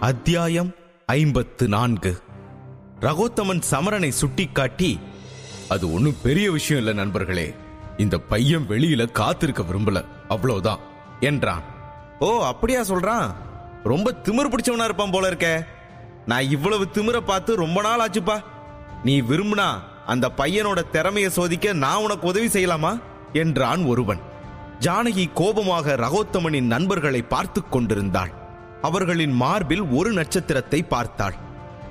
அத்தியாயம் 54. ரகோத்தமன் சமரனை சுட்டிக்காட்டி, அது ஒன்னும் பெரிய விஷயம் இல்ல நண்பர்களே, இந்த பையன் வெளியில காத்திருக்க விரும்பல, அவ்வளவுதான் என்றான். ஓ, அப்படியா சொல்றான்? ரொம்ப திமிரு பிடிச்சவனா இருப்பான் போல இருக்க. நான் இவ்வளவு திமிர பார்த்து ரொம்ப நாள் ஆச்சுப்பா. நீ விரும்பினா அந்த பையனோட திறமையை சோதிக்க நான் உனக்கு உதவி செய்யலாமா என்றான் ஒருவன். ஜானகி கோபமாக ரகோத்தமனின் நண்பர்களை பார்த்து கொண்டிருந்தாள். அவர்களின் மார்பில் ஒரு நட்சத்திரத்தை பார்த்தாள்.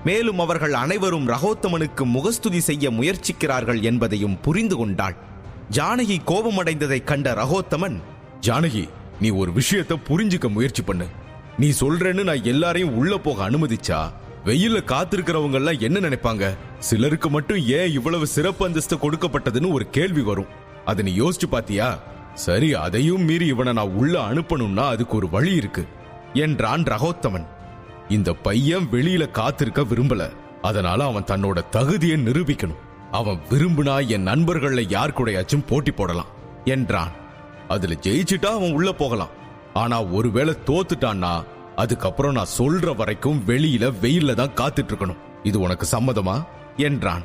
மேலும் அவர்கள் அனைவரும் ரகோத்தமனுக்கு முகஸ்துதி செய்ய முயற்சிக்கிறார்கள் என்பதையும் புரிந்து கொண்டாள். ஜானகி கோபமடைந்ததை கண்ட ரகோத்தமன், ஜானகி, நீ ஒரு விஷயத்தை புரிஞ்சுக்க முயற்சி பண்ணு. நீ சொல்றேன்னு நான் எல்லாரையும் உள்ள போக அனுமதிச்சா வெயில்ல காத்திருக்கிறவங்க எல்லாம் என்ன நினைப்பாங்க? சிலருக்கு மட்டும் ஏன் இவ்வளவு சிறப்பு அந்தஸ்து கொடுக்கப்பட்டதுன்னு ஒரு கேள்வி வரும். அதை நீ யோசிச்சு பாத்தியா? சரி, அதையும் மீறி இவனை நான் உள்ள அனுப்பணும்னா அதுக்கு ஒரு வழி இருக்கு என்றான் ரகோத்தமன். இந்த பையன் வெளியில காத்திருக்க விரும்பல, அதனால அவன் தன்னோட தகுதியை நிரூபிக்கணும். அவன் விரும்பினா என் நண்பர்கள்ல யார் கூடயாச்சும் போட்டி போடலாம் என்றான். அதுல ஜெயிச்சுட்டா அவன் உள்ள போகலாம். ஆனா ஒருவேளை தோத்துட்டான்னா அதுக்கப்புறம் நான் சொல்ற வரைக்கும் வெளியில வெயில்ல தான் காத்துட்டு இருக்கணும். இது உனக்கு சம்மதமா என்றான்.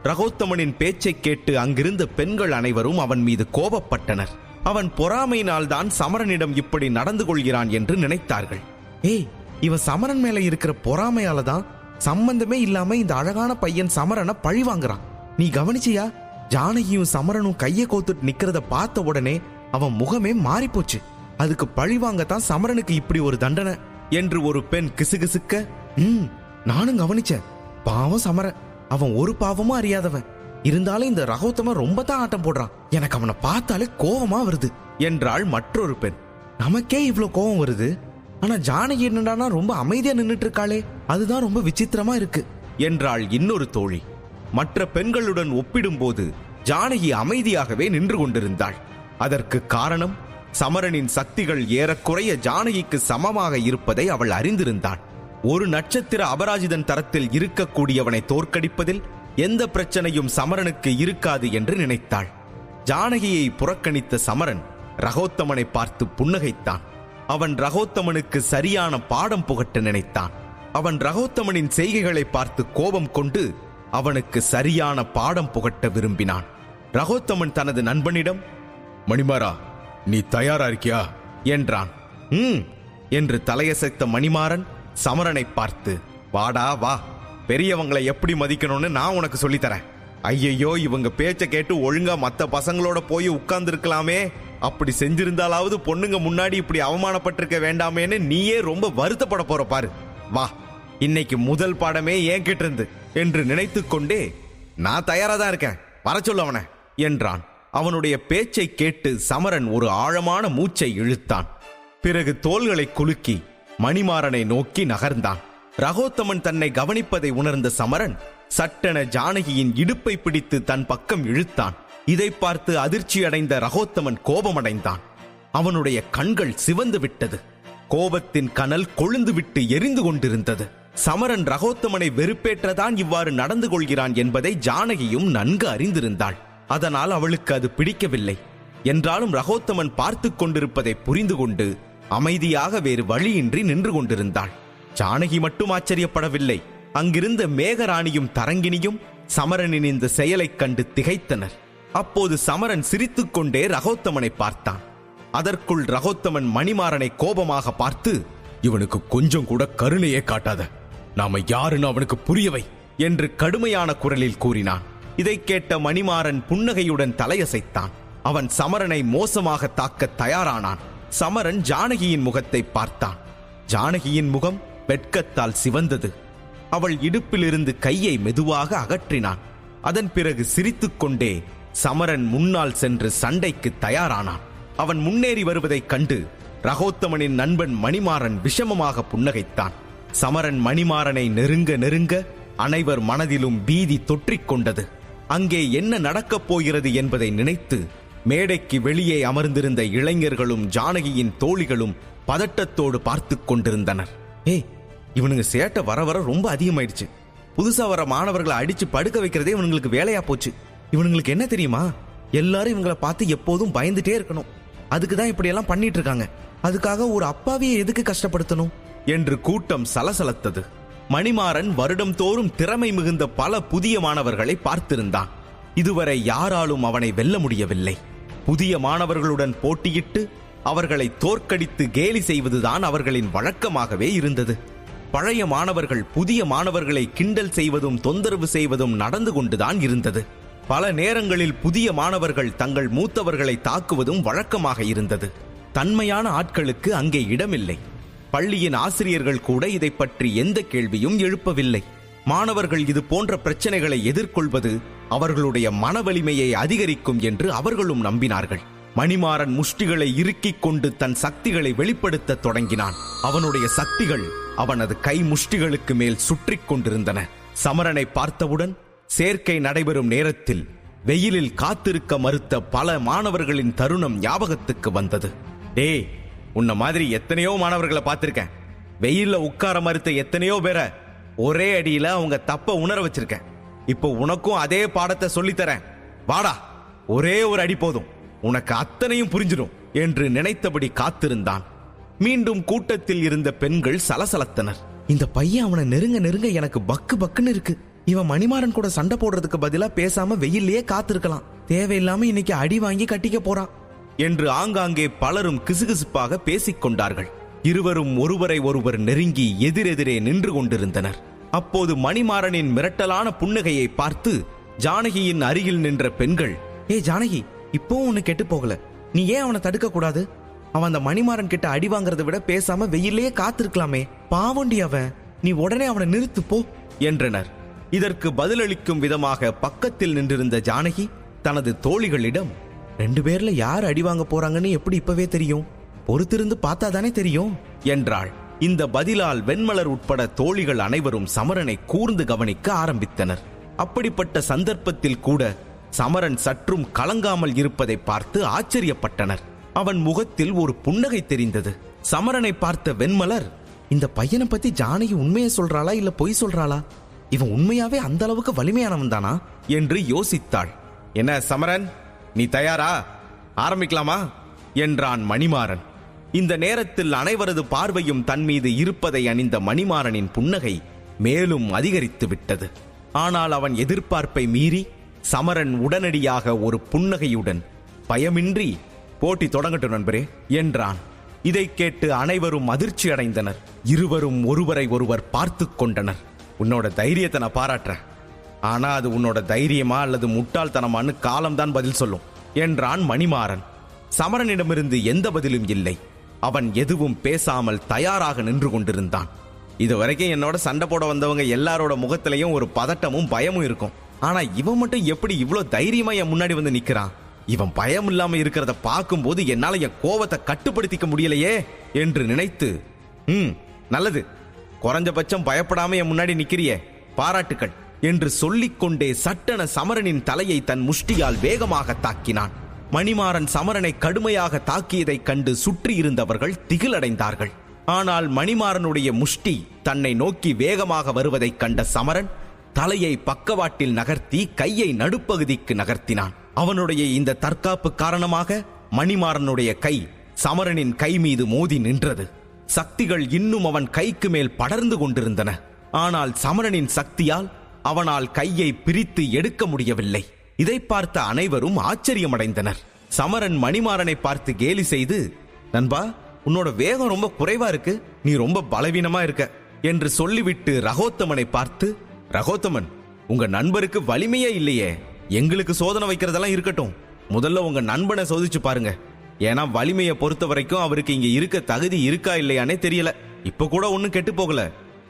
ரகோத்தமனின் பேச்சை கேட்டு அங்கிருந்த பெண்கள் அனைவரும் அவன் மீது கோபப்பட்டனர். அவன் பொறாமையினால் தான் சமரனிடம் இப்படி நடந்து கொள்கிறான் என்று நினைத்தார்கள். ஏய், இவன் சமரன் மேல இருக்கிற பொறாமையால தான் சம்பந்தமே இல்லாம இந்த அழகான பையன் சமரனை பழி வாங்குறான். நீ கவனிச்சியா? ஜானகியும் சமரனும் கையை கோத்துட்டு நிக்கிறத பார்த்த உடனே அவன் முகமே மாறி போச்சு. அதுக்கு பழி வாங்கத்தான் சமரனுக்கு இப்படி ஒரு தண்டனை என்று ஒரு பெண் கிசுகிசுக்க, நானும் கவனிச்சேன். பாவம் சமரன், அவன் ஒரு பாவமும் அறியாதவன். இருந்தாலும் இந்த ரகோத்தமன் ரொம்ப தான் ஆட்டம் போடுறான். எனக்கு அவனை பார்த்தாலே கோபமா வருது என்றாள் மற்றொரு பெண். நமக்கே இவ்வளவு கோபம் வருது, ஆனா ஜானகி என்னடானா ரொம்ப அமைதியா நின்னுட்டு இருக்காளே, அதுதான் ரொம்ப விசித்திரமா இருக்கு என்றாள் இன்னொரு தோழி. மற்ற பெண்களுடன் ஒப்பிடும்போது ஜானகி அமைதியாகவே நின்று கொண்டிருந்தாள். அதற்கு காரணம், சமரனின் சக்திகள் ஏறக்குறைய ஜானகிக்கு சமமாக இருப்பதை அவள் அறிந்திருந்தாள். ஒரு நட்சத்திர அபராஜிதன் தரத்தில் இருக்கக்கூடியவனை தோற்கடிப்பதில் எந்த பிரச்சனையும் சமரனுக்கு இருக்காது என்று நினைத்தாள். ஜானகியை புறக்கணித்த சமரன் ரகோத்தமனை பார்த்து புன்னகைத்தான். அவன் ரகோத்தமனுக்கு சரியான பாடம் புகட்ட நினைத்தான். அவன் ரகோத்தமனின் செய்கைகளை பார்த்து கோபம் கொண்டு அவனுக்கு சரியான பாடம் புகட்ட விரும்பினான். ரகோத்தமன் தனது நண்பனிடம், மணிமாரா, நீ தயாரா இருக்கியா என்றான். என்று தலையசைத்த மணிமாறன் சமரனை பார்த்து, வாடா வா, பெரியவங்களை எப்படி மதிக்கணும்னு நான் உனக்கு சொல்லித்தரேன். ஐயையோ, இவங்க பேச்ச கேட்டு ஒழுங்கா மத்த பசங்களோட போய் உட்கார்ந்து இருக்கலாமே, அப்படி செஞ்சிருந்தாலாவது பொண்ணுங்க முன்னாடி இப்படி அவமானப்பட்டிருக்க வேண்டாமேன்னு நீயே ரொம்ப வருத்தப்பட போற பாரு. வா, இன்னைக்கு முதல் பாடமே ஏன் கிட்ட இருந்து என்று நினைத்து கொண்டே, நான் தயாரா தான் இருக்கேன், வர சொல்ல அவனை என்றான். அவனுடைய பேச்சை கேட்டு சமரன் ஒரு ஆழமான மூச்சை இழுத்தான். பிறகு தோள்களை குலுக்கி மணிமாறனை நோக்கி நகர்ந்தான். ரகோத்தமன் தன்னை கவனிப்பதை உணர்ந்த சமரன் சட்டென ஜானகியின் இடுப்பை பிடித்து தன் பக்கம் இழுத்தான். இதை பார்த்து அதிர்ச்சி அடைந்த ரகோத்தமன் கோபமடைந்தான். அவனுடைய கண்கள் சிவந்து விட்டது. கோபத்தின் கனல் கொழுந்து விட்டு எரிந்து கொண்டிருந்தது. சமரன் ரகோத்தமனை வெறுப்பேற்றதான் இவ்வாறு நடந்து கொள்கிறான் என்பதை ஜானகியும் நன்கு அறிந்திருந்தாள். அதனால் அவளுக்கு அது பிடிக்கவில்லை. என்றாலும் ரகோத்தமன் பார்த்து கொண்டிருப்பதை புரிந்து கொண்டு அமைதியாக வேறு வழியின்றி நின்று கொண்டிருந்தாள். ஜானகி மட்டும் ஆச்சரியப்படவில்லை. அங்கிருந்த மேகராணியும் தரங்கினியும் சமரனின் இந்த செயலைக் கண்டு திகைத்தனர். அப்போது சமரன் சிரித்துக்கொண்டே ரகோத்தமனை பார்த்தான். அதற்குள் ரகோத்தமன் மணிமாறனை கோபமாக பார்த்து, இவனுக்கு கொஞ்சம் கூட கருணையே காட்டாத, நாம யாருன்னு அவனுக்கு புரியவை என்று கடுமையான குரலில் கூறினான். இதை கேட்ட மணிமாறன் புன்னகையுடன் தலையசைத்தான். அவன் சமரனை மோசமாக தாக்க தயாரானான். சமரன் ஜானகியின் முகத்தை பார்த்தான். ஜானகியின் முகம் வெட்கத்தால் சிவந்தது. அவள் இடுப்பிலிருந்து கையை மெதுவாக அகற்றினான். அதன் பிறகு சிரித்துக்கொண்டே சமரன் முன்னால் சென்று சண்டைக்கு தயாரானான். அவன் முன்னேறி வருவதைக் கண்டு ரகோத்தமனின் நண்பன் மணிமாறன் விஷமமாக புன்னகைத்தான். சமரன் மணிமாறனை நெருங்க நெருங்க அனைவர் மனதிலும் பீதி தொற்றிக் கொண்டது. அங்கே என்ன நடக்கப் போகிறது என்பதை நினைத்து மேடைக்கு வெளியே அமர்ந்திருந்த இளைஞர்களும் ஜானகியின் தோழிகளும் பதட்டத்தோடு பார்த்து கொண்டிருந்தனர். ஏய், இவனுங்க சேட்டை வர வர ரொம்ப அதிகமாயிடுச்சு. புதுசா வர மாணவர்களை அடிச்சு படுக்க வைக்கிறதே இவனுங்களுக்கு வேலையா போச்சு. இவனுங்களுக்கு என்ன தெரியுமா? எல்லாரும் இவங்களை பார்த்து எப்போதும் பயந்துட்டே இருக்கணும். அதுக்குதான் இப்படி எல்லாம் பண்ணிட்டு இருக்காங்க. அதுக்காக ஒரு அப்பாவியை எதுக்கு கஷ்டப்படுத்தணும் என்று கூட்டம் சலசலத்தது. மணிமாறன் வருடம்தோறும் திறமை மிகுந்த பல புதிய மாணவர்களை பார்த்திருந்தான். இதுவரை யாராலும் அவனை வெல்ல முடியவில்லை. புதிய மாணவர்களுடன் போட்டியிட்டு அவர்களை தோற்கடித்து கேலி செய்வதுதான் அவர்களின் வழக்கமாகவே இருந்தது. பழைய மாணவர்கள் புதிய மாணவர்களை கிண்டல் செய்வதும் தொந்தரவு செய்வதும் நடந்து கொண்டுதான் இருந்தது. பல நேரங்களில் புதிய மாணவர்கள் தங்கள் மூத்தவர்களை தாக்குவதும் வழக்கமாக இருந்தது. தன்மையான ஆட்களுக்கு அங்கே இடமில்லை. பள்ளியின் ஆசிரியர்கள் கூட இதை பற்றி எந்த கேள்வியும் எழுப்பவில்லை. மாணவர்கள் இது போன்ற பிரச்சனைகளை எதிர்கொள்வது அவர்களுடைய மன வலிமையை அதிகரிக்கும் என்று அவர்களும் நம்பினார்கள். மணிமாறன் முஷ்டிகளை இறுக்கிக் கொண்டு தன் சக்திகளை வெளிப்படுத்த தொடங்கினான். அவனுடைய சக்திகள் அவனது கை முஷ்டிகளுக்கு மேல் சுற்றிக் கொண்டிருந்தன. சமரனை பார்த்தவுடன் சேர்க்கை நடைபெறும் நேரத்தில் வெயிலில் காத்திருக்க மறுத்த பல மாணவர்களின் தருணம் ஞாபகத்துக்கு வந்தது. டேய், உன்ன மாதிரி எத்தனையோ மாணவர்களை பார்த்திருக்கேன். வெயில்ல உட்கார மறுத்த எத்தனையோ பேரை ஒரே அடியில அவங்க தப்ப உணர வச்சிருக்கேன். இப்போ உனக்கும் அதே பாடத்தை சொல்லித்தரேன். வாடா, ஒரே ஒரு அடி போதும், உனக்கு அத்தனையும் புரிஞ்சிடும் என்று நினைத்தபடி காத்திருந்தான். மீண்டும் கூட்டத்தில் இருந்த பெண்கள் சலசலத்தனர். இந்த பையன் அவனை நெருங்க நெருங்க எனக்கு பக்கு பக்குன்னு இருக்கு. இவன் மணிமாறன் கூட சண்டை போடுறதுக்கு பதிலா பேசாம வெயிலே காத்திருக்கலாம். தேவையில்லாம இன்னைக்கு அடி வாங்கி கட்டிக்க போறான் என்று ஆங்காங்கே பலரும் கிசுகிசுப்பாக பேசிக் கொண்டார்கள். இருவரும் ஒருவரை ஒருவர் நெருங்கி எதிரெதிரே நின்று கொண்டிருந்தனர். அப்போது மணிமாறனின் மிரட்டலான புன்னகையை பார்த்து ஜானகியின் அருகில் நின்ற பெண்கள், ஏ ஜானகி, இப்பவும் ஒன்னு கெட்டு போகல. நீ ஏன் அவனை தடுக்க கூடாது? அவன் அந்த மணிமாறன் கிட்ட அடி வாங்கறதை விட பேசாம வெயிலே காத்திருக்கலாமே. பாவண்டி அவன், நீ உடனே அவனை நிறுத்து போ என்றனர். இதற்கு பதிலளிக்கும் விதமாக பக்கத்தில் நின்றிருந்த ஜானகி தனது தோழிகளிடம், 2 பேர்ல யார் அடி வாங்க போறாங்கன்னு எப்படி இப்பவே தெரியும்? பொறுத்திருந்து பார்த்தா தானே தெரியும் என்றாள். இந்த பதிலால் வெண்மலர் உட்பட தோழிகள் அனைவரும் சமரனை கூர்ந்து கவனிக்க ஆரம்பித்தனர். அப்படிப்பட்ட சந்தர்ப்பத்தில் கூட சமரன் சற்றும் கலங்காமல் இருப்பதை பார்த்து ஆச்சரியப்பட்டனர். அவன் முகத்தில் ஒரு புன்னகை தெரிந்தது. சமரனை பார்த்த வெண்மலர், இந்த பையனை பத்தி ஜானகி உண்மையை சொல்றாளா இல்ல பொய் சொல்றாளா? இவன் உண்மையாவே அந்த அளவுக்கு வலிமையானவன் தானா என்று யோசித்தாள். என்ன சமரன், நீ தயாரா? ஆரம்பிக்கலாமா என்றான் மணிமாறன். இந்த நேரத்தில் அனைவரது பார்வையும் தன் மீது இருப்பதை அணிந்த மணிமாறனின் புன்னகை மேலும் அதிகரித்து விட்டது. ஆனால் அவன் எதிர்பார்ப்பை மீறி சமரன் உடனடியாக ஒரு புன்னகையுடன், பயமின்றி, போட்டி தொடங்கட்டும் நண்பரே என்றான். இதை கேட்டு அனைவரும் அதிர்ச்சி அடைந்தனர். இருவரும் ஒருவரை ஒருவர் பார்த்து கொண்டனர். உன்னோட தைரியத்தை நான் பாராட்டுறேன். ஆனா அது உன்னோட தைரியமா அல்லது முட்டாள்தனமான்னு காலம்தான் பதில் சொல்லும் என்றான் மணிமாறன். சமரனிடமிருந்து எந்த பதிலும் இல்லை. அவன் எதுவும் பேசாமல் தயாராக நின்று கொண்டிருந்தான். இதுவரைக்கும் என்னோட சண்டை போட வந்தவங்க எல்லாரோட முகத்திலையும் ஒரு பதட்டமும் பயமும் இருக்கும். ஆனா இவன் மட்டும் எப்படி இவ்வளோ தைரியமா என் முன்னாடி வந்து நிக்கிறான்? இவன் பயம் இல்லாம இருக்கிறத பார்க்கும்போது என்னால என் கோவத்தை கட்டுப்படுத்திக்க முடியலையே என்று நினைத்து, நல்லது, குறைஞ்சபட்சம் பயப்படாம என் முன்னாடி நிக்கிறியே, பாராட்டுக்கள் என்று சொல்லிக்கொண்டே சட்டென சமரனின் தலையை தன் முஷ்டியால் வேகமாக தாக்கினான். மணிமாறன் சமரனை கடுமையாக தாக்கியதைக் கண்டு சுற்றி இருந்தவர்கள் திகிலடைந்தார்கள். ஆனால் மணிமாறனுடைய முஷ்டி தன்னை நோக்கி வேகமாக வருவதைக் கண்ட சமரன் தலையை பக்கவாட்டில் நகர்த்தி கையை நடுப்பகுதிக்கு நகர்த்தினான். அவனுடைய இந்த தற்காப்பு காரணமாக மணிமாறனுடைய கை சமரனின் கை மீது மோதி நின்றது. சக்திகள் இன்னும் அவன் கைக்கு மேல் படர்ந்து கொண்டிருந்தன. ஆனால் சமரனின் சக்தியால் அவனால் கையை பிரித்து எடுக்க முடியவில்லை. இதை பார்த்த அனைவரும் ஆச்சரியமடைந்தனர். சமரன் மணிமாறனை பார்த்து கேலி செய்து, நண்பா, உன்னோட வேகம் ரொம்ப குறைவா இருக்கு, நீ ரொம்ப பலவீனமா இருக்க என்று சொல்லிவிட்டு ரகோத்தமனை பார்த்து, ரகோத்தமன், உங்க நண்பருக்கு வலிமையே இல்லையே, எங்களுக்கு சோதனை வைக்கிறதெல்லாம் இருக்கட்டும், முதல்ல உங்க நண்பனை சோதிச்சு பாருங்க. ஏன்னா வலிமையை பொறுத்த வரைக்கும் அவருக்கு இங்க இருக்க தகுதி இருக்கா இல்லையானே தெரியல. இப்ப கூட ஒன்னும் கெட்டு போகல.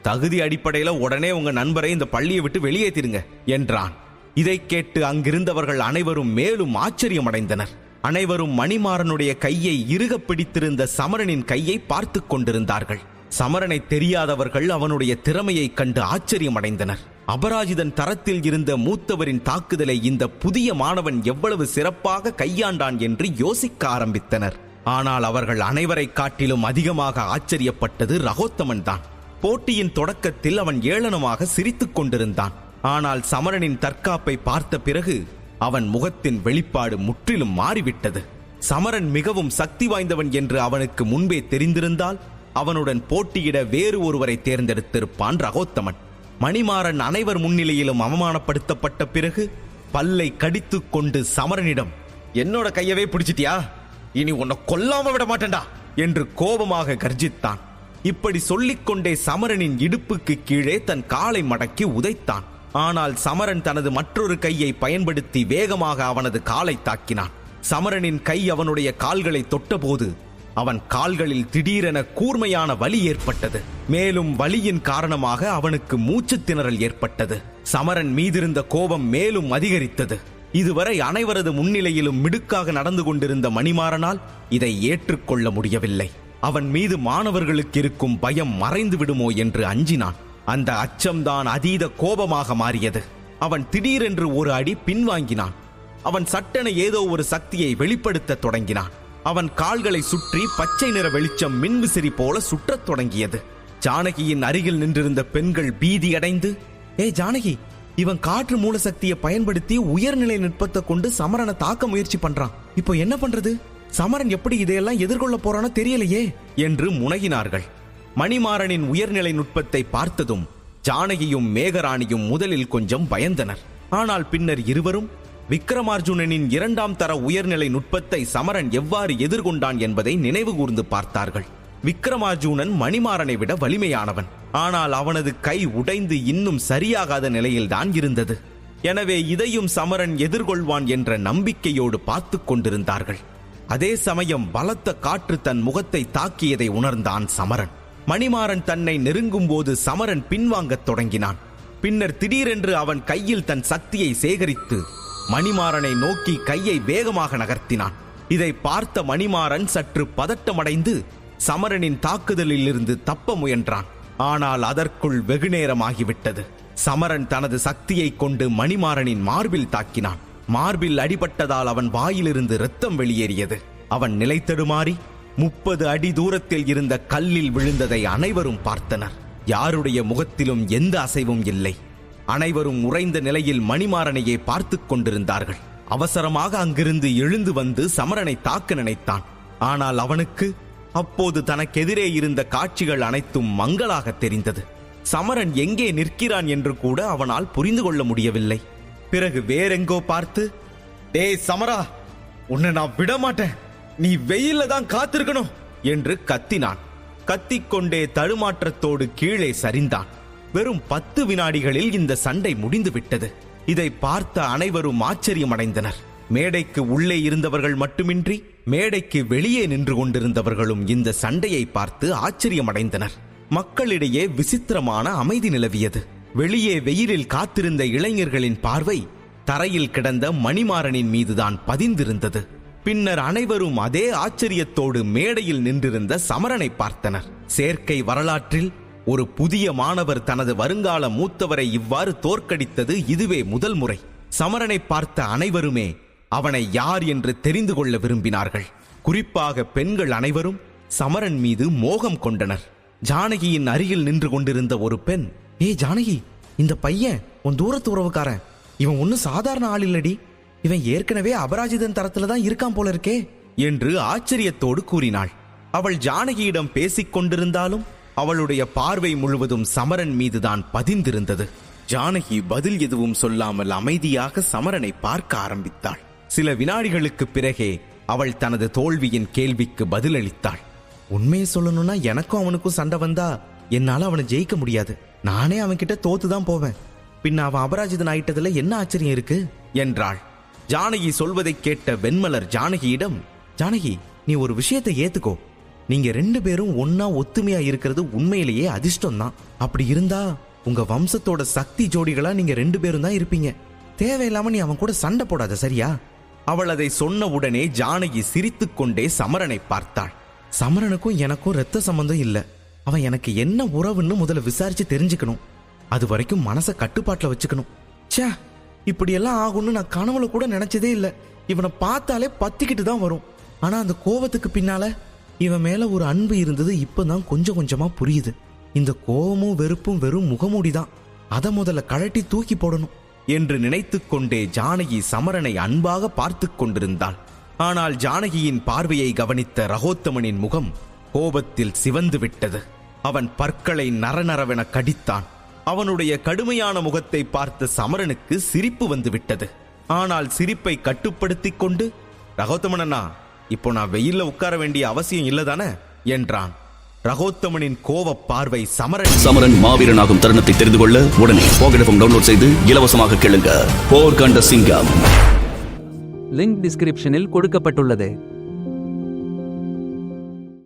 தகுதி அடிப்படையில உடனே உங்க நண்பரை இந்த பள்ளியை விட்டு வெளியேற்றிருங்க என்றான். இதை கேட்டு அங்கிருந்தவர்கள் அனைவரும் மேலும் ஆச்சரியமடைந்தனர். அனைவரும் மணிமாறனுடைய கையை இறுக பிடித்திருந்த சமரனின் கையை பார்த்து கொண்டிருந்தார்கள். சமரனை தெரியாதவர்கள் அவனுடைய திறமையை கண்டு ஆச்சரியமடைந்தனர். அபராஜிதன் தரத்தில் இருந்த மூத்தவரின் தாக்குதலை இந்த புதிய மாணவன் எவ்வளவு சிறப்பாக கையாண்டான் என்று யோசிக்க ஆரம்பித்தனர். ஆனால் அவர்கள் அனைவரை காட்டிலும் அதிகமாக ஆச்சரியப்பட்டது ரகோத்தமன் தான். போட்டியின் தொடக்கத்தில் அவன் ஏளனமாக சிரித்துக் கொண்டிருந்தான். ஆனால் சமரனின் தற்காப்பை பார்த்த பிறகு அவன் முகத்தின் வெளிப்பாடு முற்றிலும் மாறிவிட்டது. சமரன் மிகவும் சக்தி வாய்ந்தவன் என்று அவனுக்கு முன்பே தெரிந்திருந்தால் அவனுடன் போட்டியிட வேறு ஒருவரை தேர்ந்தெடுத்திருப்பான் ரகோத்தமன். மணிமாறன் அனைவர் முன்னிலையிலும் அவமானப்படுத்தப்பட்ட பிறகு பல்லை கடித்துக் கொண்டு சமரனிடம், என்னோட கையவே பிடிச்சிட்டியா, இனி உன்னை கொல்லாம விட மாட்டேன்டா என்று கோபமாக கர்ஜித்தான். இப்படி சொல்லிக்கொண்டே சமரனின் இடுப்புக்கு கீழே தன் காலை மடக்கி உதைத்தான். ஆனால் சமரன் தனது மற்றொரு கையை பயன்படுத்தி வேகமாக அவனது காலை தாக்கினான். சமரனின் கை அவனுடைய கால்களை தொட்டபோது அவன் கால்களில் திடீரென கூர்மையான வலி ஏற்பட்டது. மேலும் வலியின் காரணமாக அவனுக்கு மூச்சு திணறல் ஏற்பட்டது. சமரன் மீதிருந்த கோபம் மேலும் அதிகரித்தது. இதுவரை அனைவரது முன்னிலையிலும் மிடுக்காக நடந்து கொண்டிருந்த மணிமாறனால் இதை ஏற்றுக்கொள்ள முடியவில்லை. அவன் மீது மாணவர்களுக்கு இருக்கும் பயம் மறைந்து விடுமோ என்று அஞ்சினான். அந்த அச்சம்தான் அதீத கோபமாக மாறியது. அவன் திடீரென்று ஒரு அடி பின்வாங்கினான். அவன் சட்டென ஏதோ ஒரு சக்தியை வெளிப்படுத்த தொடங்கினான். அவன் கால்களை சுற்றி பச்சை நிற வெளிச்சம் மின்விசிறி போல சுற்றத் தொடங்கியது. ஜானகியின் அருகில் நின்றிருந்த பெண்கள் பீதியடைந்து, ஜானகி, இவன் காற்று மூல சக்தியை பயன்படுத்தி உயர்நிலை நுட்பத்தை கொண்டு சமரனை தாக்க முயற்சி பண்றான். இப்போ என்ன பண்றது? சமரன் எப்படி இதையெல்லாம் எதிர்கொள்ள போறானோ தெரியலையே என்று முனகினார்கள். மணிமாறனின் உயர்நிலை நுட்பத்தை பார்த்ததும் ஜானகியும் மேகராணியும் முதலில் கொஞ்சம் பயந்தனர். ஆனால் பின்னர் இருவரும் விக்ரமார்ஜுனனின் 2ஆம் தர உயர்நிலை நுட்பத்தை சமரன் எவ்வாறு எதிர்கொண்டான் என்பதை நினைவு கூர்ந்து பார்த்தார்கள். விக்ரமார்ஜுனன் மணிமாறனை விட வலிமையானவன். ஆனால் அவனது கை உடைந்து இன்னும் சரியாகாத நிலையில்தான் இருந்தது. எனவே இதையும் சமரன் எதிர்கொள்வான் என்ற நம்பிக்கையோடு பார்த்து கொண்டிருந்தார்கள். அதே சமயம் பலத்த காற்று தன் முகத்தை தாக்கியதை உணர்ந்தான் சமரன். மணிமாறன் தன்னை நெருங்கும் போது சமரன் பின்வாங்கத் தொடங்கினான். பின்னர் திடீரென்று அவன் கையில் தன் சக்தியை சேகரித்து மணிமாறனை நோக்கி கையை வேகமாக நகர்த்தினான். இதை பார்த்த மணிமாறன் சற்று பதட்டமடைந்து சமரனின் தாக்குதலில் இருந்து தப்ப முயன்றான். ஆனால் அதற்குள் வெகுநேரமாகிவிட்டது. சமரன் தனது சக்தியை கொண்டு மணிமாறனின் மார்பில் தாக்கினான். மார்பில் அடிபட்டதால் அவன் வாயிலிருந்து இரத்தம் வெளியேறியது. அவன் நிலை தடுமாறி 30 அடி தூரத்தில் இருந்த கல்லில் விழுந்ததை அனைவரும் பார்த்தனர். யாருடைய முகத்திலும் எந்த அசைவும் இல்லை. அனைவரும் உறைந்த நிலையில் மணிமாறனையே பார்த்து கொண்டிருந்தார்கள். அவசரமாக அங்கிருந்து எழுந்து வந்து சமரனை தாக்க நினைத்தான். ஆனால் அவனுக்கு அப்போது தனக்கெதிரே இருந்த காட்சிகள் அனைத்தும் மங்கலாக தெரிந்தது. சமரன் எங்கே நிற்கிறான் என்று கூட அவனால் புரிந்து கொள்ள முடியவில்லை. பிறகு வேறெங்கோ பார்த்து, டேய் சமரா, உன்னை நான் விட மாட்டேன், நீ வெயில்ல தான் காத்திருக்கணும் என்று கத்தினான். கத்திக்கொண்டே தடுமாற்றத்தோடு கீழே சரிந்தான். வெறும் 10 வினாடிகளில் இந்த சண்டை முடிந்து விட்டது. இதை பார்த்த அனைவரும் ஆச்சரியமடைந்தனர். மேடைக்கு உள்ளே இருந்தவர்கள் மட்டுமின்றி மேடைக்கு வெளியே நின்று கொண்டிருந்தவர்களும் இந்த சண்டையை பார்த்து ஆச்சரியமடைந்தனர். மக்களிடையே விசித்திரமான அமைதி நிலவியது. வெளியே வெயிலில் காத்திருந்த இளைஞர்களின் பார்வை தரையில் கிடந்த மணிமாறனின் மீதுதான் பதிந்திருந்தது. பின்னர் அனைவரும் அதே ஆச்சரியத்தோடு மேடையில் நின்றிருந்த சமரனை பார்த்தனர். சேர்க்கை வரலாற்றில் ஒரு புதிய மாணவர் தனது வருங்கால மூத்தவரை இவ்வாறு தோற்கடித்தது இதுவே முதல் முறை. சமரனை பார்த்த அனைவருமே அவனை யார் என்று தெரிந்து கொள்ள விரும்பினார்கள். குறிப்பாக பெண்கள் அனைவரும் சமரன் மீது மோகம் கொண்டனர். ஜானகியின் அருகில் நின்று கொண்டிருந்த ஒரு பெண், ஜானகி, இந்த பையன் உன் தூரத்து உறவுக்காரன். இவன் ஒன்னும் சாதாரண ஆள் இல்லடி. இவன் ஏற்கனவே அபராஜிதன் தரத்துல தான் இருக்கான் போல இருக்கே என்று ஆச்சரியத்தோடு கூறினாள். அவள் ஜானகியிடம் பேசிக் கொண்டிருந்தாலும் அவளுடைய பார்வை முழுவதும் சமரன் மீதுதான் பதிந்திருந்தது. ஜானகி பதில் எதுவும் சொல்லாமல் அமைதியாக சமரனை பார்க்க ஆரம்பித்தாள். சில வினாடிகளுக்கு பிறகே அவள் தனது தோல்வியின் கேள்விக்கு பதிலளித்தாள். உண்மையை சொல்லணும்னா எனக்கும் அவனுக்கும் சண்டை வந்தா என்னால அவனை ஜெயிக்க முடியாது. நானே அவன்கிட்ட தோத்துதான் போவேன். பின்ன அவன் அபராஜிதன் ஆயிட்டதுல என்ன ஆச்சரியம் இருக்கு என்றாள். ஜானகி சொல்வதை கேட்ட வெண்மலர் ஜானகியிடம், ஜானகி, நீ ஒரு விஷயத்தை ஏத்துக்கோ. நீங்க 2 பேரும் ஒன்னா ஒத்துமையா இருக்கிறது உண்மையிலேயே அதிர்ஷ்டம் தான். அப்படி இருந்தா உங்க வம்சத்தோட சக்தி ஜோடிகளா நீங்க 2 பேரும் தான் இருப்பீங்க. தேவையில்லாம நீ அவன் கூட சண்டை போடாத, சரியா? அவள் அதை சொன்ன உடனே ஜானகி சிரித்துக் கொண்டே சமரனை பார்த்தாள். சமரனுக்கும் எனக்கும் ரத்த சம்பந்தம் இல்ல. அவன் எனக்கு என்ன உறவுன்னு முதல்ல விசாரிச்சு தெரிஞ்சுக்கணும். அது வரைக்கும் மனசை கட்டுப்பாட்டுல வச்சுக்கணும். ச்சே, இப்படியெல்லாம் ஆகும்னு நான் கனவுல கூட நினைச்சதே இல்ல. இவனை பார்த்தாலே பத்திக்கிட்டு தான் வரும். ஆனா அந்த கோபத்துக்கு பின்னால இவன் மேல ஒரு அன்பு இருந்தது இப்பதான் கொஞ்சம் கொஞ்சமா புரியுது. இந்த கோபமும் வெறுப்பும் வெறும் முகமூடிதான். அதை முதல்ல கழட்டி தூக்கி போடணும் என்று நினைத்துக் கொண்டே ஜானகி சமரனை அன்பாக பார்த்து கொண்டிருந்தாள். ஆனால் ஜானகியின் பார்வையை கவனித்த ரகோத்தமனின் முகம் கோபத்தில் சிவந்து விட்டது. அவன் பற்களை நரநரவென கடித்தான். அவனுடைய கடுமையான முகத்தை பார்த்து சமரனுக்கு சிரிப்பு வந்து விட்டது. ஆனால் சிரிப்பை கட்டுப்படுத்திக் கொண்டு, ரகோத்தமனா, இப்போ நான் வெயில்ல உட்கார வேண்டிய அவசியம் இல்லதானே என்றான். ரகோத்தமனின் கோவ பார்வை சமரன் மாவீரனாகும் தருணத்தை தெரிந்து கொள்ள உடனே பாக்கெட் எஃப்எம் டவுன்லோட் செய்து இலவசமாக கேளுங்க. போர் கண்ட சிங்கம். லிங்க் டிஸ்கிரிப்ஷனில் கொடுக்கப்பட்டுள்ளது.